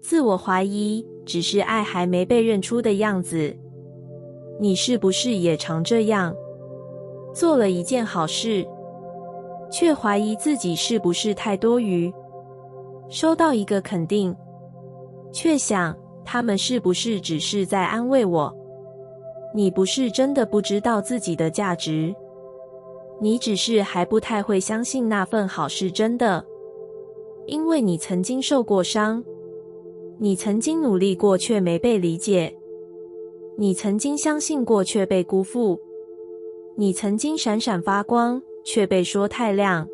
自我怀疑只是爱还没被认出的样子。你是不是也常这样？做了一件好事，却怀疑自己是不是太多余；收到一个肯定，却想他们是不是只是在安慰我？你不是真的不知道自己的价值，你只是还不太会相信那份好是真的，因为你曾经受过伤，你曾经努力过却没被理解，你曾经相信过却被辜负，你曾经闪闪发光却被说太亮。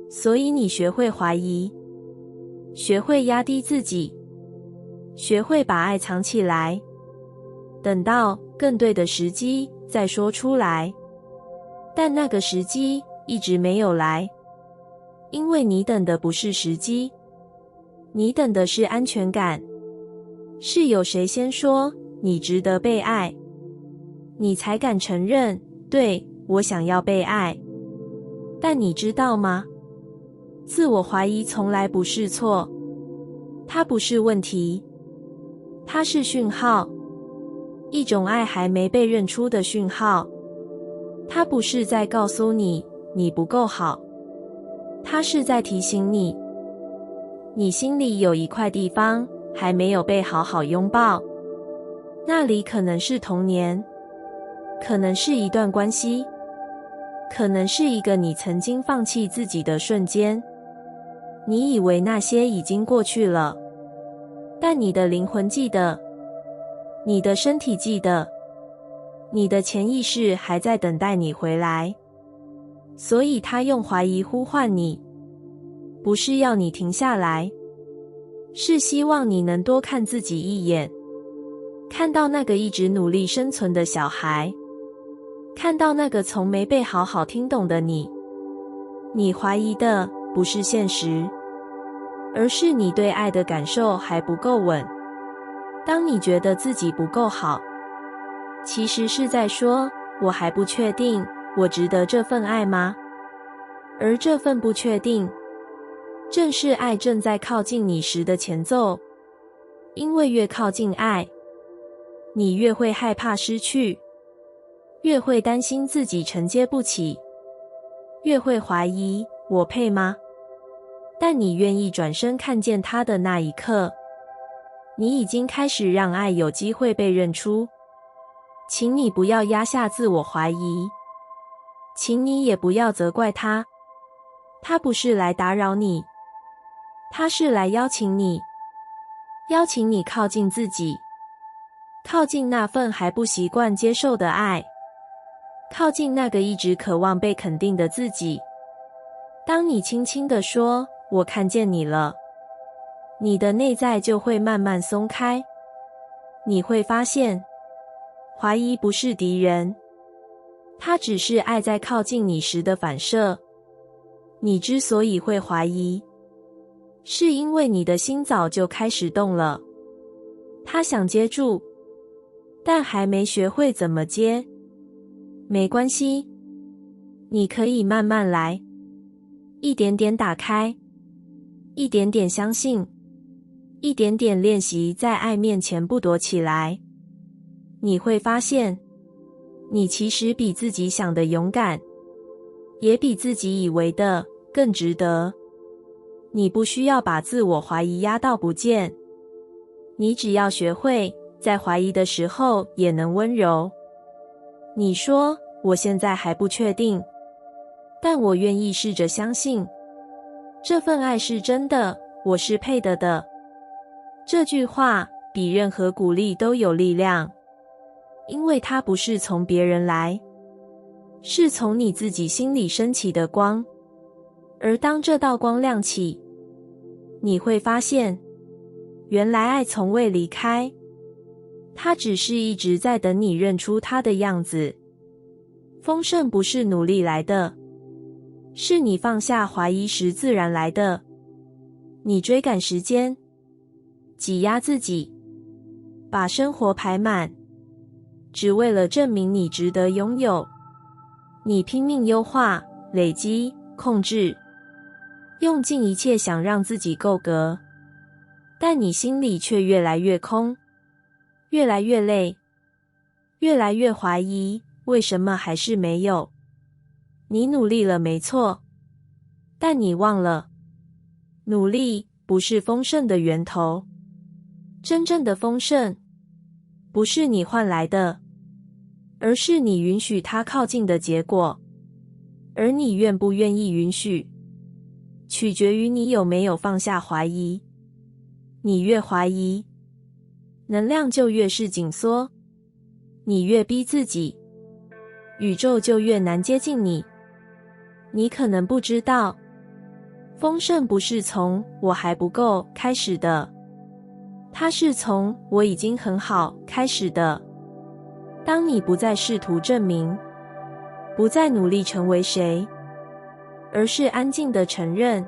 所以你学会怀疑，学会压低自己，学会把爱藏起来，等到更对的时机再说出来。但那个时机一直没有来，因为你等的不是时机，你等的是安全感，是有谁先说你值得被爱，你才敢承认，对，我想要被爱。但你知道吗？自我怀疑从来不是错，它不是问题，它是讯号，一种爱还没被认出的讯号。它不是在告诉你你不够好，它是在提醒你，你心里有一块地方还没有被好好拥抱。那里可能是童年，可能是一段关系，可能是一个你曾经放弃自己的瞬间。你以为那些已经过去了，但你的灵魂记得，你的身体记得，你的潜意识还在等待你回来。所以他用怀疑呼唤你，不是要你停下来，是希望你能多看自己一眼，看到那个一直努力生存的小孩，看到那个从没被好好听懂的你。你怀疑的不是现实，而是你对爱的感受还不够稳。当你觉得自己不够好，其实是在说，我还不确定我值得这份爱吗？而这份不确定，正是爱正在靠近你时的前奏。因为越靠近爱，你越会害怕失去，越会担心自己承接不起，越会怀疑我配吗？但你愿意转身看见他的那一刻，你已经开始让爱有机会被认出。请你不要压下自我怀疑，请你也不要责怪他，他不是来打扰你，他是来邀请你，邀请你靠近自己，靠近那份还不习惯接受的爱，靠近那个一直渴望被肯定的自己。当你轻轻地说，我看见你了，你的内在就会慢慢松开。你会发现，怀疑不是敌人，它只是爱在靠近你时的反射。你之所以会怀疑，是因为你的心早就开始动了，他想接住，但还没学会怎么接。没关系，你可以慢慢来，一点点打开，一点点相信，一点点练习在爱面前不躲起来。你会发现，你其实比自己想的勇敢，也比自己以为的更值得。你不需要把自我怀疑压到不见，你只要学会在怀疑的时候也能温柔。你说，我现在还不确定，但我愿意试着相信，这份爱是真的，我是配得的。这句话比任何鼓励都有力量，因为它不是从别人来，是从你自己心里升起的光。而当这道光亮起，你会发现，原来爱从未离开，它只是一直在等你认出它的样子。丰盛不是努力来的，是你放下怀疑时自然来的。你追赶时间，挤压自己，把生活排满，只为了证明你值得拥有。你拼命优化、累积、控制，用尽一切想让自己够格。但你心里却越来越空，越来越累，越来越怀疑，为什么还是没有？你努力了没错，但你忘了，努力不是丰盛的源头。真正的丰盛，不是你换来的，而是你允许它靠近的结果。而你愿不愿意允许，取决于你有没有放下怀疑。你越怀疑，能量就越是紧缩，你越逼自己，宇宙就越难接近你。你可能不知道，丰盛不是从“我还不够”开始的，它是从“我已经很好”开始的。当你不再试图证明，不再努力成为谁，而是安静地承认，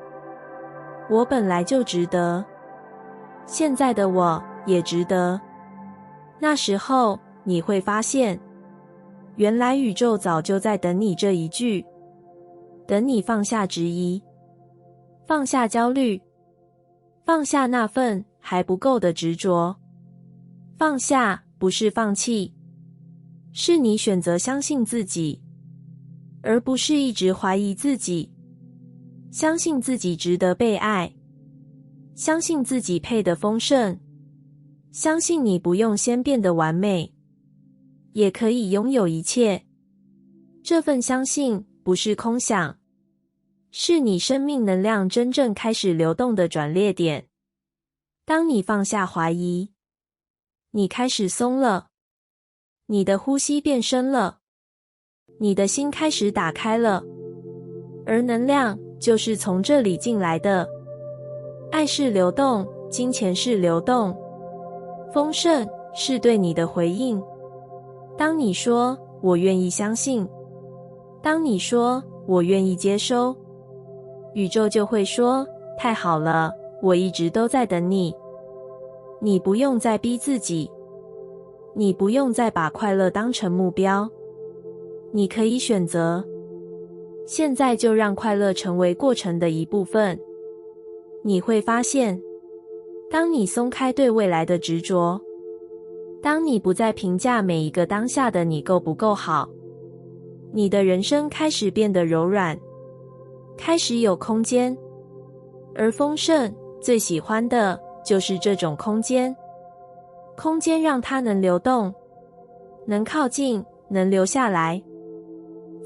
我本来就值得，现在的我也值得。那时候你会发现，原来宇宙早就在等你这一句，等你放下质疑，放下焦虑，放下那份还不够的执着。放下不是放弃，是你选择相信自己，而不是一直怀疑自己。相信自己值得被爱，相信自己配得丰盛，相信你不用先变得完美，也可以拥有一切。这份相信不是空想，是你生命能量真正开始流动的转捩点。当你放下怀疑，你开始松了，你的呼吸变深了，你的心开始打开了，而能量就是从这里进来的。爱是流动，金钱是流动，丰盛是对你的回应。当你说我愿意相信，当你说我愿意接收，宇宙就会说太好了，我一直都在等你。你不用再逼自己，你不用再把快乐当成目标，你可以选择现在就让快乐成为过程的一部分。你会发现，当你松开对未来的执着，当你不再评价每一个当下的你够不够好，你的人生开始变得柔软，开始有空间。而丰盛最喜欢的就是这种空间，空间让它能流动，能靠近，能留下来。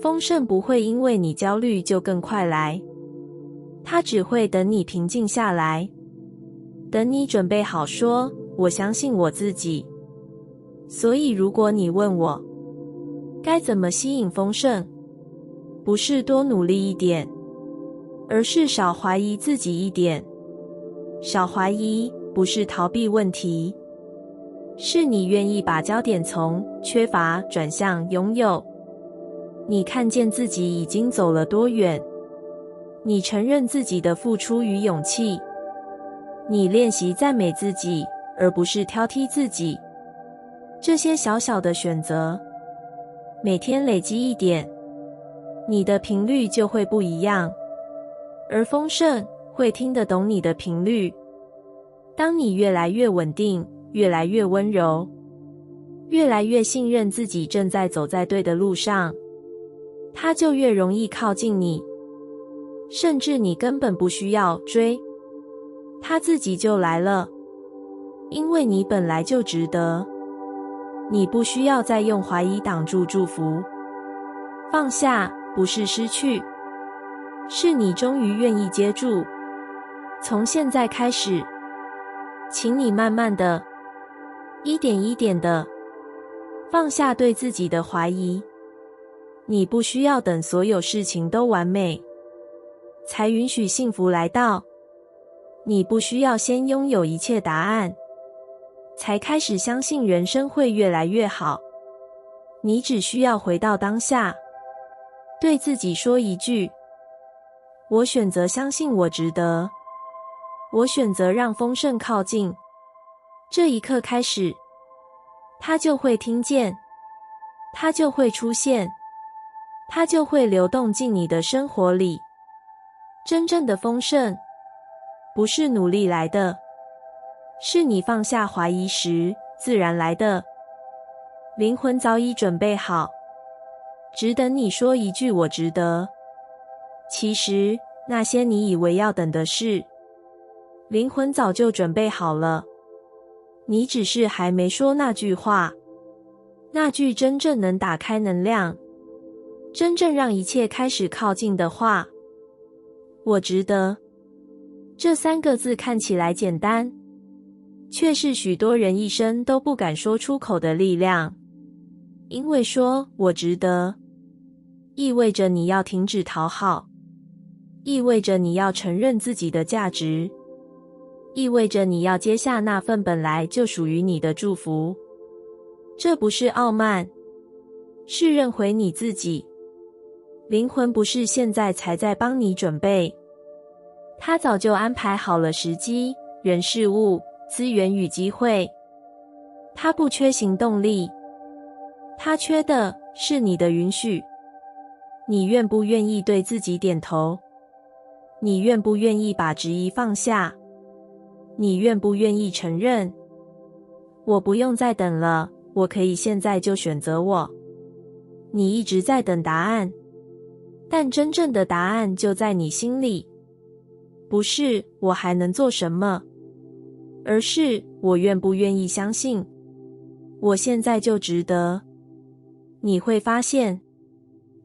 丰盛不会因为你焦虑就更快来，它只会等你平静下来，等你准备好说我相信我自己。所以如果你问我该怎么吸引丰盛，不是多努力一点，而是少怀疑自己一点。少怀疑不是逃避问题，是你愿意把焦点从缺乏转向拥有。你看见自己已经走了多远，你承认自己的付出与勇气，你练习赞美自己，而不是挑剔自己。这些小小的选择，每天累积一点，你的频率就会不一样，而丰盛会听得懂你的频率。当你越来越稳定，越来越温柔，越来越信任自己正在走在对的路上，它就越容易靠近你，甚至你根本不需要追，它自己就来了，因为你本来就值得。你不需要再用怀疑挡住祝福。放下不是失去，是你终于愿意接住。从现在开始，请你慢慢的，一点一点的放下对自己的怀疑。你不需要等所有事情都完美，才允许幸福来到。你不需要先拥有一切答案，才开始相信人生会越来越好。你只需要回到当下，对自己说一句：我选择相信我值得，我选择让丰盛靠近。这一刻开始，它就会听见，它就会出现，它就会流动进你的生活里。真正的丰盛，不是努力来的，是你放下怀疑时自然来的。灵魂早已准备好，只等你说一句我值得。其实那些你以为要等的事，灵魂早就准备好了，你只是还没说那句话，那句真正能打开能量，真正让一切开始靠近的话。我值得。这3个字看起来简单，却是许多人一生都不敢说出口的力量。因为说我值得，意味着你要停止讨好，意味着你要承认自己的价值，意味着你要接下那份本来就属于你的祝福。这不是傲慢，是认回你自己。灵魂不是现在才在帮你准备，它早就安排好了时机、人事物、资源与机会。它不缺行动力，它缺的是你的允许。你愿不愿意对自己点头？你愿不愿意把质疑放下？你愿不愿意承认，我不用再等了，我可以现在就选择我？你一直在等答案，但真正的答案就在你心里。不是我还能做什么，而是我愿不愿意相信，我现在就值得。你会发现，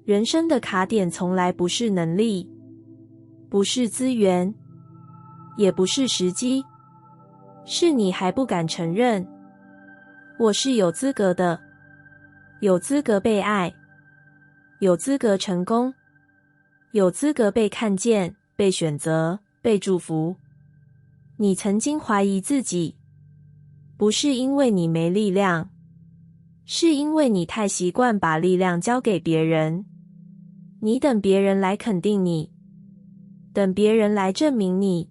人生的卡点从来不是能力，不是资源，也不是时机，是你还不敢承认，我是有资格的，有资格被爱，有资格成功，有资格被看见，被选择，被祝福。你曾经怀疑自己，不是因为你没力量，是因为你太习惯把力量交给别人。你等别人来肯定你，等别人来证明你，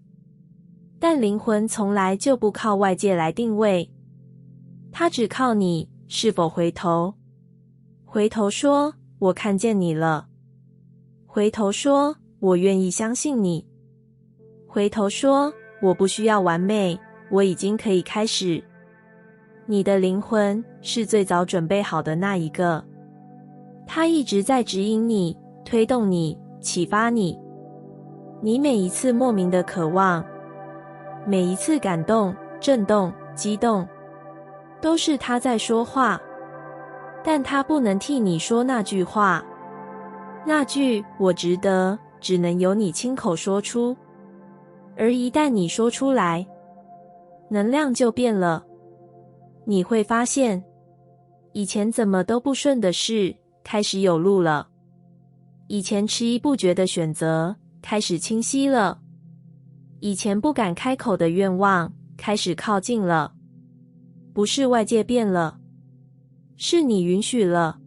但灵魂从来就不靠外界来定位，它只靠你是否回头。回头说我看见你了，回头说我愿意相信你，回头说我不需要完美，我已经可以开始。你的灵魂是最早准备好的那一个，它一直在指引你，推动你，启发你。你每一次莫名的渴望，每一次感动、震动、激动，都是它在说话，但它不能替你说那句话。那句我值得，只能由你亲口说出。而一旦你说出来，能量就变了。你会发现，以前怎么都不顺的事，开始有路了；以前迟疑不决的选择，开始清晰了；以前不敢开口的愿望，开始靠近了。不是外界变了，是你允许了。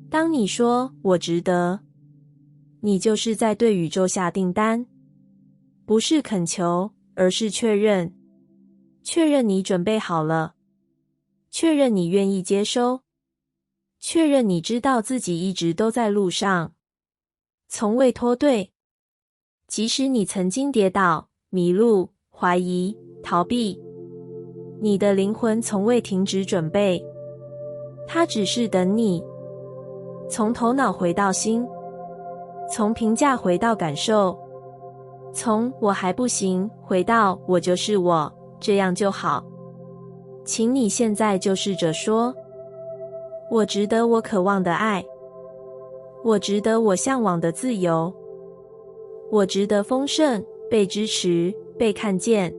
当你说我值得，你就是在对宇宙下订单，不是恳求，而是确认。确认你准备好了，确认你愿意接收，确认你知道自己一直都在路上，从未脱队。即使你曾经跌倒、迷路、怀疑、逃避，你的灵魂从未停止准备，它只是等你。从头脑回到心，从评价回到感受，从我还不行回到我就是我，这样就好。请你现在就试着说，我值得我渴望的爱，我值得我向往的自由，我值得丰盛，被支持，被看见。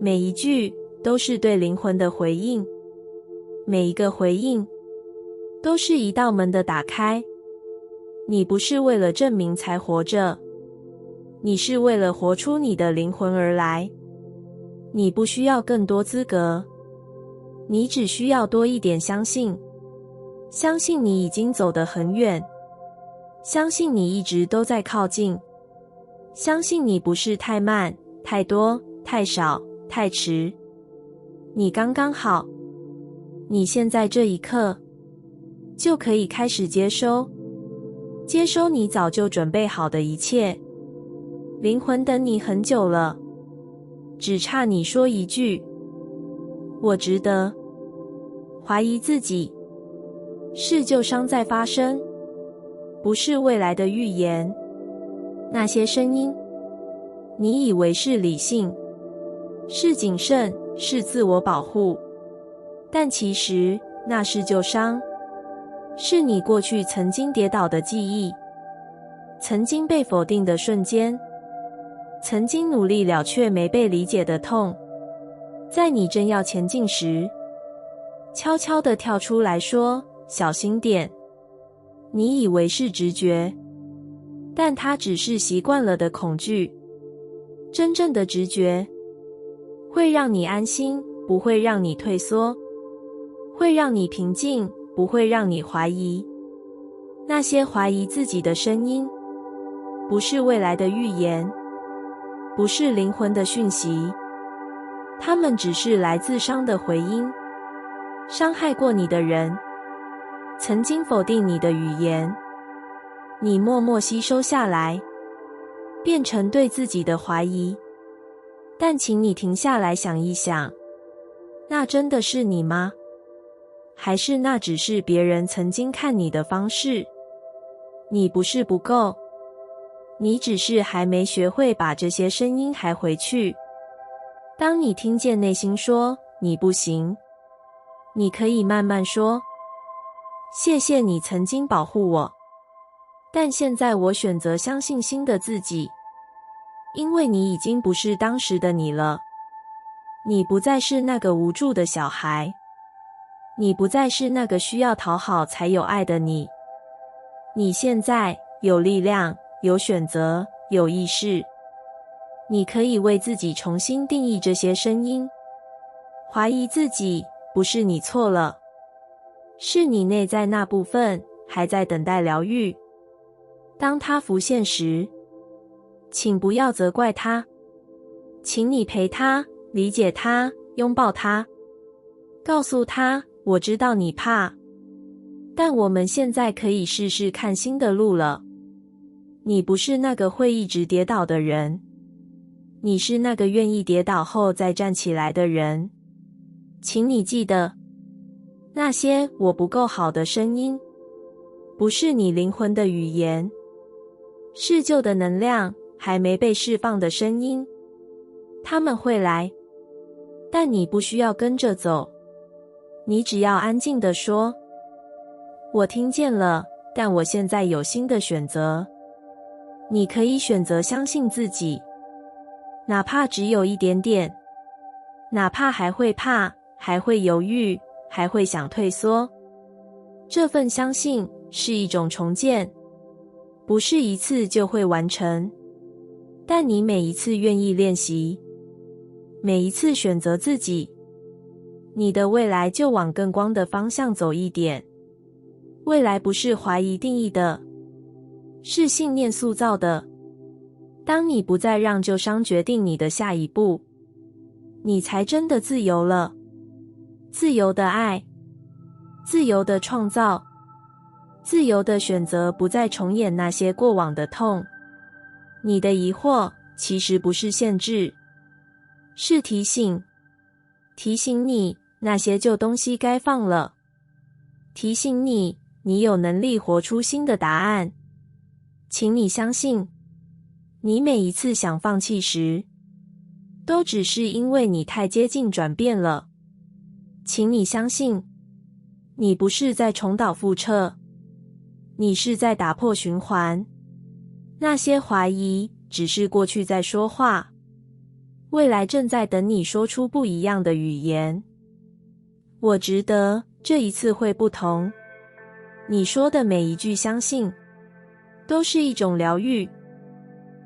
每一句都是对灵魂的回应，每一个回应都是一道门的打开。你不是为了证明才活着，你是为了活出你的灵魂而来。你不需要更多资格，你只需要多一点相信。相信你已经走得很远，相信你一直都在靠近，相信你不是太慢、太多、太少、太迟，你刚刚好。你现在这一刻就可以开始接收，接收你早就准备好的一切。灵魂等你很久了，只差你说一句我值得。怀疑自己是旧伤在发生，不是未来的预言。那些声音你以为是理性，是谨慎，是自我保护，但其实那是旧伤，是你过去曾经跌倒的记忆，曾经被否定的瞬间，曾经努力了却没被理解的痛。在你正要前进时，悄悄地跳出来说小心点。你以为是直觉，但它只是习惯了的恐惧。真正的直觉会让你安心，不会让你退缩，会让你平静，不会让你怀疑。那些怀疑自己的声音，不是未来的预言，不是灵魂的讯息，它们只是来自伤的回音。伤害过你的人，曾经否定你的语言，你默默吸收下来，变成对自己的怀疑。但请你停下来想一想，那真的是你吗？还是那只是别人曾经看你的方式？你不是不够，你只是还没学会把这些声音还回去。当你听见内心说你不行，你可以慢慢说，谢谢你曾经保护我，但现在我选择相信新的自己，因为你已经不是当时的你了。你不再是那个无助的小孩，你不再是那个需要讨好才有爱的你。你现在有力量，有选择，有意识，你可以为自己重新定义这些声音。怀疑自己不是你错了，是你内在那部分还在等待疗愈。当它浮现时，请不要责怪它，请你陪它，理解它，拥抱它，告诉它我知道你怕，但我们现在可以试试看新的路了。你不是那个会一直跌倒的人，你是那个愿意跌倒后再站起来的人。请你记得，那些我不够好的声音，不是你灵魂的语言，是旧的能量还没被释放的声音。他们会来，但你不需要跟着走，你只要安静地说，我听见了，但我现在有新的选择。你可以选择相信自己，哪怕只有一点点，哪怕还会怕，还会犹豫，还会想退缩。这份相信是一种重建，不是一次就会完成，但你每一次愿意练习，每一次选择自己，你的未来就往更光的方向走一点。未来不是怀疑定义的，是信念塑造的。当你不再让旧伤决定你的下一步，你才真的自由了。自由的爱，自由的创造，自由的选择不再重演那些过往的痛。你的疑惑其实不是限制，是提醒，提醒你那些旧东西该放了，提醒你你有能力活出新的答案。请你相信，你每一次想放弃时，都只是因为你太接近转变了。请你相信，你不是在重蹈覆辙，你是在打破循环。那些怀疑只是过去在说话，未来正在等你说出不一样的语言。我值得，这一次会不同。你说的每一句相信，都是一种疗愈，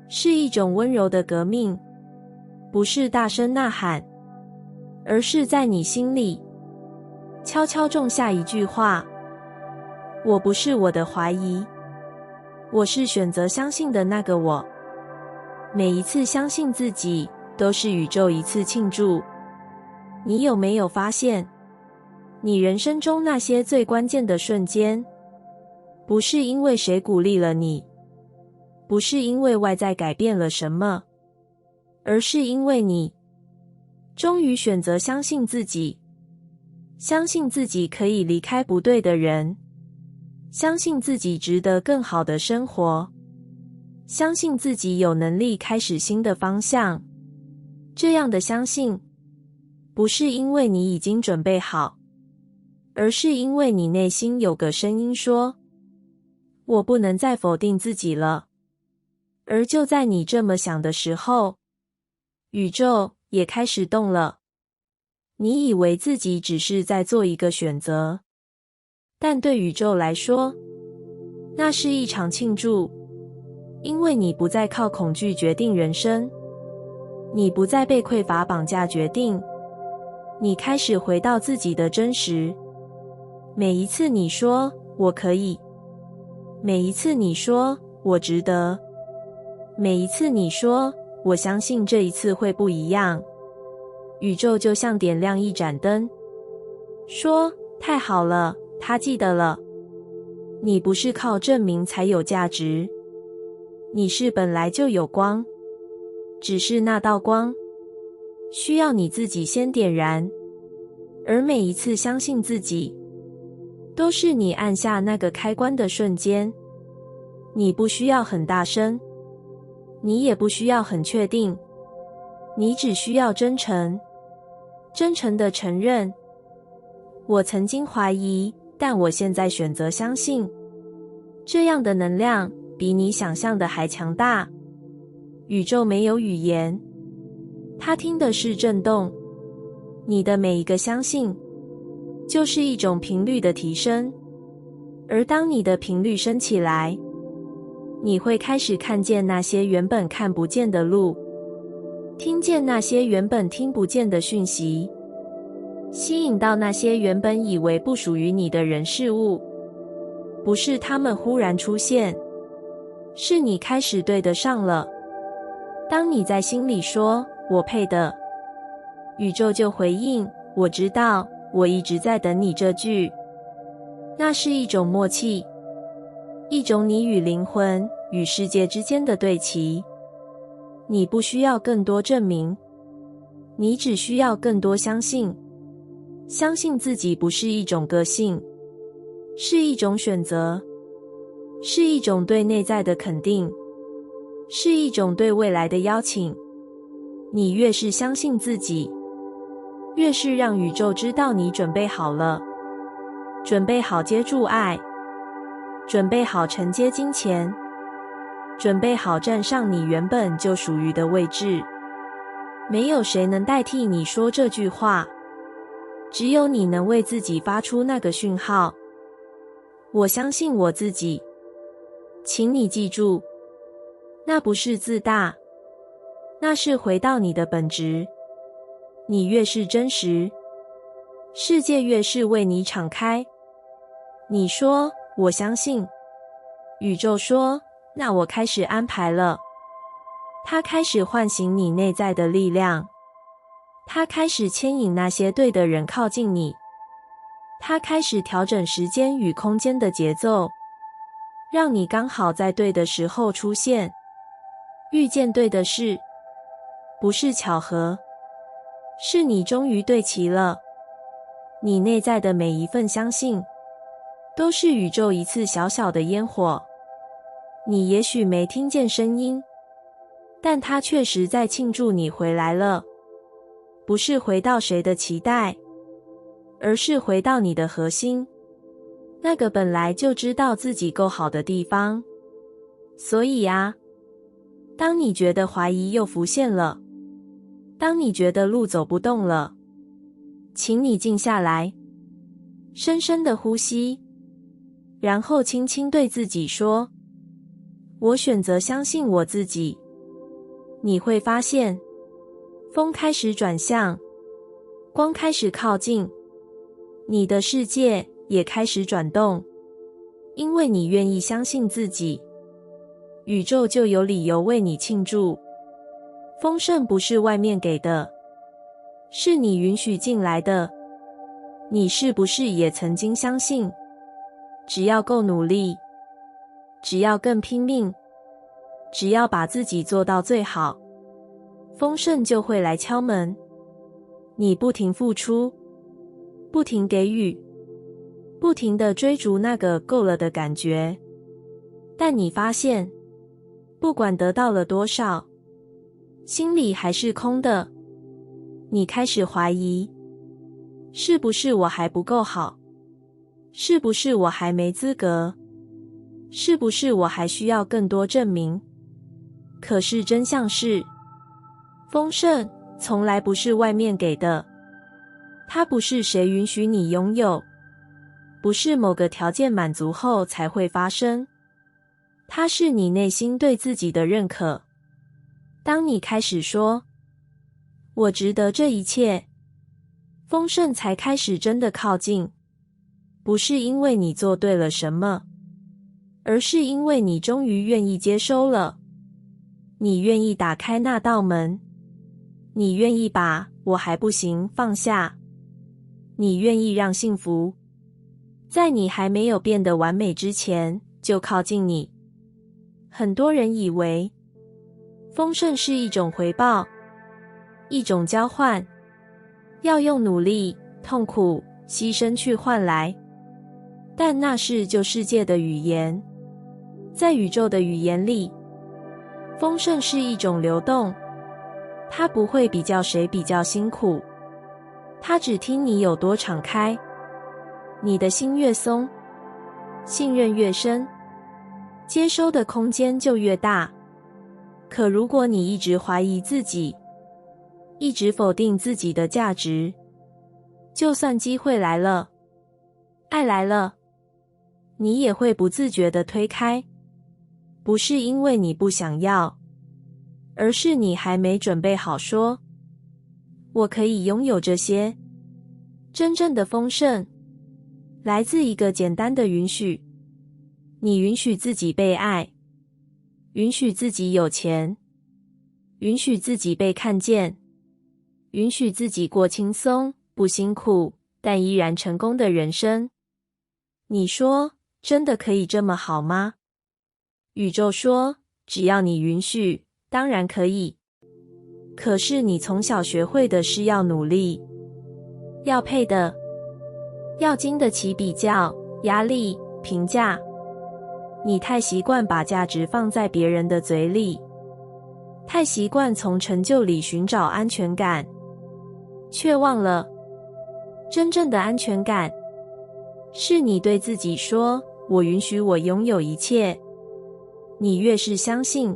是一种温柔的革命，不是大声呐喊，而是在你心里悄悄种下一句话：我不是我的怀疑，我是选择相信的那个我。每一次相信自己，都是宇宙一次庆祝。你有没有发现，你人生中那些最关键的瞬间，不是因为谁鼓励了你，不是因为外在改变了什么，而是因为你终于选择相信自己，相信自己可以离开不对的人，相信自己值得更好的生活，相信自己有能力开始新的方向。这样的相信，不是因为你已经准备好，而是因为你内心有个声音说，我不能再否定自己了。而就在你这么想的时候，宇宙也开始动了。你以为自己只是在做一个选择，但对宇宙来说，那是一场庆祝，因为你不再靠恐惧决定人生，你不再被匮乏绑架决定，你开始回到自己的真实。每一次你说我可以，每一次你说我值得，每一次你说我相信这一次会不一样，宇宙就像点亮一盏灯，说太好了，他记得了。你不是靠证明才有价值，你是本来就有光，只是那道光需要你自己先点燃。而每一次相信自己，都是你按下那个开关的瞬间。你不需要很大声，你也不需要很确定，你只需要真诚，真诚地承认，我曾经怀疑，但我现在选择相信。这样的能量比你想象的还强大。宇宙没有语言，它听的是震动。你的每一个相信，就是一种频率的提升。而当你的频率升起来，你会开始看见那些原本看不见的路，听见那些原本听不见的讯息，吸引到那些原本以为不属于你的人事物。不是他们忽然出现，是你开始对得上了。当你在心里说我配的，宇宙就回应，我知道，我一直在等你这句。那是一种默契，一种你与灵魂与世界之间的对齐。你不需要更多证明，你只需要更多相信。相信自己不是一种个性，是一种选择，是一种对内在的肯定，是一种对未来的邀请。你越是相信自己，越是让宇宙知道你准备好了，准备好接住爱，准备好承接金钱，准备好站上你原本就属于的位置。没有谁能代替你说这句话，只有你能为自己发出那个讯号。我相信我自己。请你记住，那不是自大，那是回到你的本质。你越是真实，世界越是为你敞开。你说我相信，宇宙说那我开始安排了。它开始唤醒你内在的力量，它开始牵引那些对的人靠近你，它开始调整时间与空间的节奏，让你刚好在对的时候出现，遇见对的事。不是巧合，是你终于对齐了。你内在的每一份相信，都是宇宙一次小小的烟火。你也许没听见声音，但它确实在庆祝你回来了。不是回到谁的期待，而是回到你的核心，那个本来就知道自己够好的地方。所以啊，当你觉得怀疑又浮现了，当你觉得路走不动了，请你静下来，深深的呼吸，然后轻轻对自己说，我选择相信我自己。你会发现，风开始转向，光开始靠近，你的世界也开始转动。因为你愿意相信自己，宇宙就有理由为你庆祝。丰盛不是外面给的，是你允许进来的。你是不是也曾经相信，只要够努力，只要更拼命，只要把自己做到最好，丰盛就会来敲门？你不停付出，不停给予，不停地追逐那个够了的感觉。但你发现，不管得到了多少，心里还是空的。你开始怀疑，是不是我还不够好？是不是我还没资格？是不是我还需要更多证明？可是真相是，丰盛从来不是外面给的，它不是谁允许你拥有，不是某个条件满足后才会发生，它是你内心对自己的认可。当你开始说，我值得这一切，丰盛才开始真的靠近。不是因为你做对了什么，而是因为你终于愿意接收了。你愿意打开那道门，你愿意把我还不行放下，你愿意让幸福在你还没有变得完美之前就靠近你。很多人以为丰盛是一种回报，一种交换，要用努力、痛苦、牺牲去换来，但那是旧世界的语言。在宇宙的语言里，丰盛是一种流动，它不会比较谁比较辛苦，它只听你有多敞开。你的心越松，信任越深，接收的空间就越大。可如果你一直怀疑自己，一直否定自己的价值，就算机会来了，爱来了，你也会不自觉地推开。不是因为你不想要，而是你还没准备好说，我可以拥有这些。真正的丰盛来自一个简单的允许。你允许自己被爱，允许自己有钱，允许自己被看见，允许自己过轻松、不辛苦，但依然成功的人生。你说，真的可以这么好吗？宇宙说，只要你允许，当然可以。可是你从小学会的是要努力，要配的，要经得起比较、压力、评价。你太习惯把价值放在别人的嘴里，太习惯从成就里寻找安全感，却忘了，真正的安全感是你对自己说，我允许我拥有一切。你越是相信，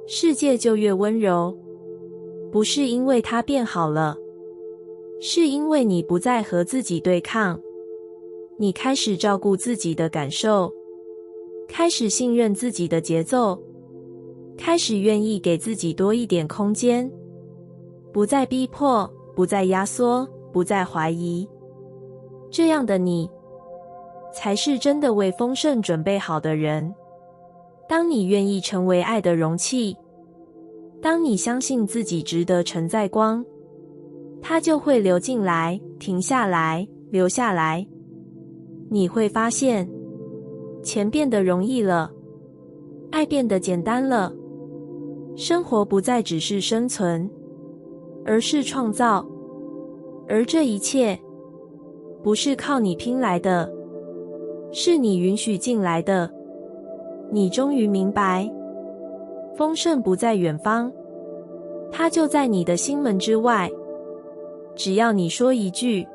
世界就越温柔。不是因为它变好了，是因为你不再和自己对抗，你开始照顾自己的感受，开始信任自己的节奏，开始愿意给自己多一点空间，不再逼迫，不再压缩，不再怀疑。这样的你，才是真的为丰盛准备好的人。当你愿意成为爱的容器，当你相信自己值得承载光，它就会流进来，停下来，留下来。你会发现，钱变得容易了，爱变得简单了，生活不再只是生存，而是创造。而这一切，不是靠你拼来的，是你允许进来的。你终于明白，丰盛不在远方，它就在你的心门之外。只要你说一句，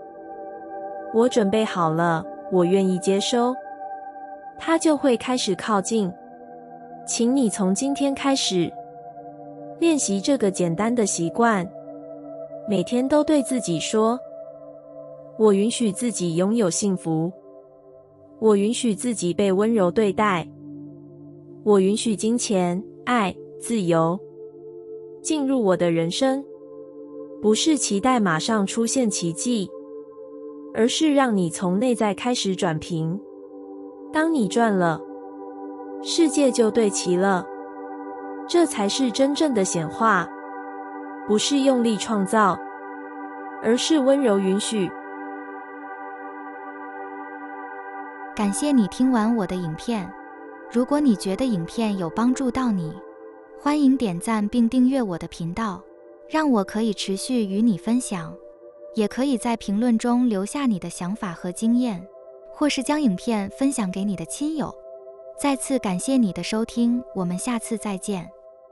我准备好了，我愿意接收，它就会开始靠近。请你从今天开始，练习这个简单的习惯，每天都对自己说，我允许自己拥有幸福，我允许自己被温柔对待，我允许金钱、爱、自由进入我的人生。不是期待马上出现奇迹，而是让你从内在开始转平。当你转了，世界就对齐了。这才是真正的显化，不是用力创造，而是温柔允许。感谢你听完我的影片。如果你觉得影片有帮助到你，欢迎点赞并订阅我的频道，让我可以持续与你分享。也可以在评论中留下你的想法和经验，或是将影片分享给你的亲友。再次感谢你的收听，我们下次再见。